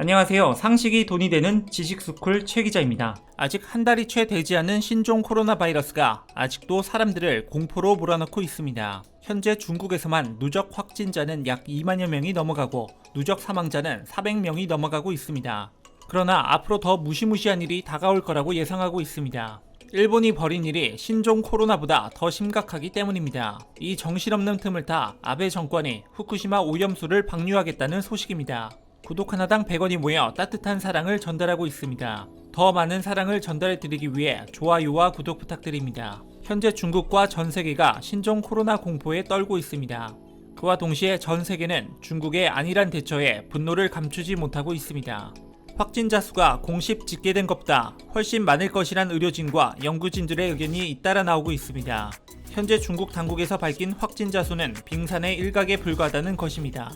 안녕하세요. 상식이 돈이 되는 지식스쿨 최 기자입니다. 아직 한 달이 채 되지 않은 신종 코로나 바이러스가 아직도 사람들을 공포로 몰아넣고 있습니다. 현재 중국에서만 누적 확진자는 약 2만여 명이 넘어가고 누적 사망자는 400명이 넘어가고 있습니다. 그러나 앞으로 더 무시무시한 일이 다가올 거라고 예상하고 있습니다. 일본이 벌인 일이 신종 코로나보다 더 심각하기 때문입니다. 이 정신없는 틈을 타 아베 정권이 후쿠시마 오염수를 방류하겠다는 소식입니다. 구독 하나당 100원이 모여 따뜻한 사랑을 전달하고 있습니다. 더 많은 사랑을 전달해 드리기 위해 좋아요와 구독 부탁드립니다. 현재 중국과 전 세계가 신종 코로나 공포에 떨고 있습니다. 그와 동시에 전 세계는 중국의 안일한 대처에 분노를 감추지 못하고 있습니다. 확진자 수가 공식 집계된 것보다 훨씬 많을 것이란 의료진과 연구진들의 의견이 잇따라 나오고 있습니다. 현재 중국 당국에서 밝힌 확진자 수는 빙산의 일각에 불과하다는 것입니다.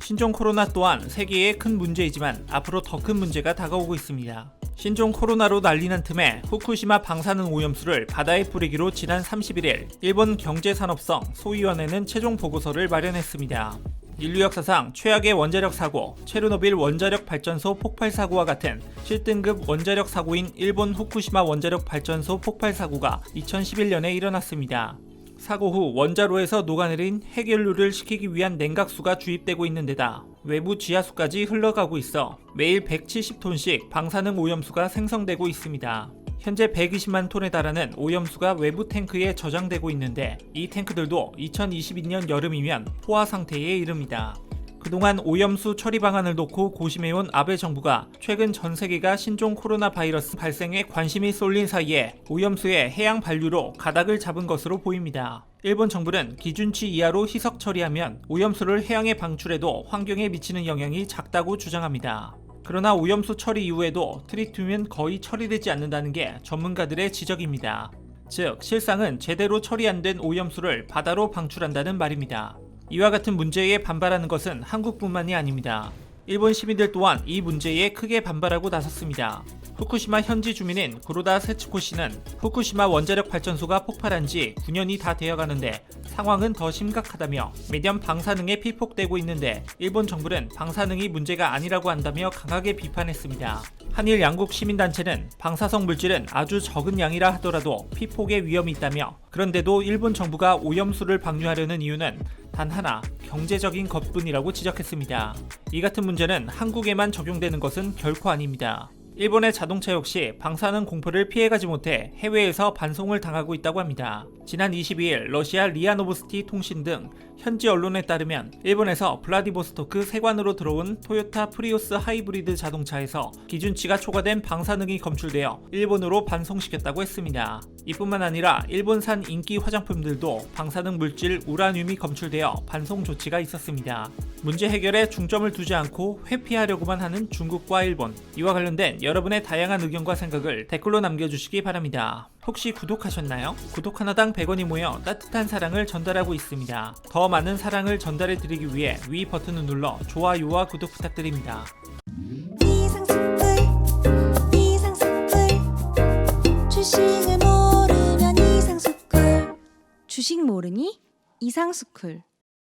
신종 코로나 또한 세계의 큰 문제이지만 앞으로 더 큰 문제가 다가오고 있습니다. 신종 코로나로 난리난 틈에 후쿠시마 방사능 오염수를 바다에 뿌리기로 지난 31일 일본 경제산업성 소위원회는 최종 보고서를 마련했습니다. 인류 역사상 최악의 원자력 사고, 체르노빌 원자력 발전소 폭발 사고와 같은 실등급 원자력 사고인 일본 후쿠시마 원자력 발전소 폭발 사고가 2011년에 일어났습니다. 사고 후 원자로에서 녹아내린 핵연료를 식히기 위한 냉각수가 주입되고 있는 데다 외부 지하수까지 흘러가고 있어 매일 170톤씩 방사능 오염수가 생성되고 있습니다. 현재 120만 톤에 달하는 오염수가 외부 탱크에 저장되고 있는데 이 탱크들도 2022년 여름이면 포화 상태에 이릅니다. 그동안 오염수 처리 방안을 놓고 고심해온 아베 정부가 최근 전 세계가 신종 코로나 바이러스 발생에 관심이 쏠린 사이에 오염수의 해양 반류로 가닥을 잡은 것으로 보입니다. 일본 정부는 기준치 이하로 희석 처리하면 오염수를 해양에 방출해도 환경에 미치는 영향이 작다고 주장합니다. 그러나 오염수 처리 이후에도 트리튬은 거의 처리되지 않는다는 게 전문가들의 지적입니다. 즉, 실상은 제대로 처리 안 된 오염수를 바다로 방출한다는 말입니다. 이와 같은 문제에 반발하는 것은 한국뿐만이 아닙니다. 일본 시민들 또한 이 문제에 크게 반발하고 나섰습니다. 후쿠시마 현지 주민인 구로다 세츠코 씨는 후쿠시마 원자력 발전소가 폭발한 지 9년이 다 되어가는데 상황은 더 심각하다며 매년 방사능에 피폭되고 있는데 일본 정부는 방사능이 문제가 아니라고 한다며 강하게 비판했습니다. 한일 양국 시민단체는 방사성 물질은 아주 적은 양이라 하더라도 피폭의 위험이 있다며 그런데도 일본 정부가 오염수를 방류하려는 이유는 단 하나, 경제적인 것뿐이라고 지적했습니다. 이 같은 문제는 한국에만 적용되는 것은 결코 아닙니다. 일본의 자동차 역시 방사능 공포를 피해가지 못해 해외에서 반송을 당하고 있다고 합니다. 지난 22일 러시아 리아 노보스티 통신 등 현지 언론에 따르면 일본에서 블라디보스토크 세관으로 들어온 토요타 프리우스 하이브리드 자동차에서 기준치가 초과된 방사능이 검출되어 일본으로 반송시켰다고 했습니다. 이뿐만 아니라 일본산 인기 화장품들도 방사능 물질 우라늄이 검출되어 반송 조치가 있었습니다. 문제 해결에 중점을 두지 않고 회피하려고만 하는 중국과 일본, 이와 관련된 여러분의 다양한 의견과 생각을 댓글로 남겨주시기 바랍니다. 혹시 구독하셨나요? 구독 하나당 100원이 모여 따뜻한 사랑을 전달하고 있습니다. 더 많은 사랑을 전달해 드리기 위해 위 버튼을 눌러 좋아요와 구독 부탁드립니다. 주식을 모르면 이상스쿨. 주식 모르니 이상스쿨.